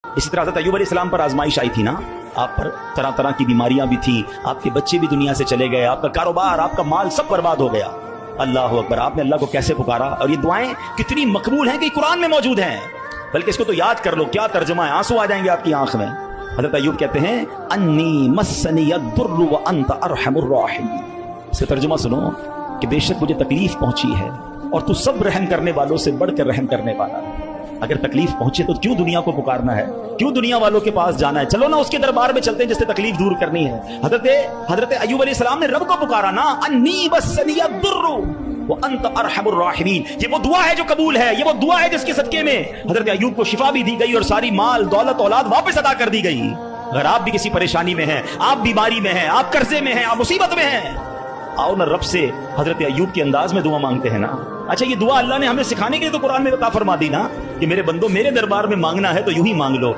اسی طرح حضرت ایوب علیہ السلام پر آزمائش آئی تھی نا، آپ پر طرح طرح کی بیماریاں بھی تھیں، آپ کے بچے بھی دنیا سے چلے گئے، آپ کا کاروبار، آپ کا مال سب برباد ہو گیا۔ اللہ اکبر، آپ نے اللہ کو کیسے پکارا، اور یہ دعائیں کتنی مقبول ہیں کہ قرآن میں موجود ہیں، بلکہ اس کو تو یاد کر لو، کیا ترجمہ ہے، آنسو آ جائیں گے آپ کی آنکھ میں۔ حضرت ایوب کہتے ہیں انی مسنی الضر وانت ارحم الراحمین، اس کا ترجمہ سنو کہ بے شک مجھے تکلیف پہنچی ہے اور تو سب رحم کرنے والوں سے بڑھ کر رحم کرنے والا ہے۔ اگر تکلیف پہنچے تو کیوں دنیا کو پکارنا ہے، کیوں دنیا والوں کے پاس جانا ہے؟ چلو نا اس کے دربار میں چلتے ہیں جس سے تکلیف دور کرنی ہے۔ حضرت ایوب علیہ السلام نے رب کو پکارا نا، انی مسنی الضر وانت ارحم الراحمین، یہ وہ دعا ہے جو قبول ہے، یہ وہ دعا ہے جس کے صدقے میں حضرت ایوب کو شفا بھی دی گئی اور ساری مال دولت اولاد واپس ادا کر دی گئی۔ اگر آپ بھی کسی پریشانی میں ہیں، آپ بیماری میں ہیں، آپ قرضے میں ہیں، آپ مصیبت میں ہیں، آؤ نا رب سے حضرت ایوب کے انداز میں دعا مانگتے ہیں نا۔ اچھا، یہ دعا اللہ نے ہمیں سکھانے کے لیے تو قرآن میں عطا فرما دی نا کہ میرے بندو، میرے دربار میں مانگنا ہے تو یوں ہی مانگ لو۔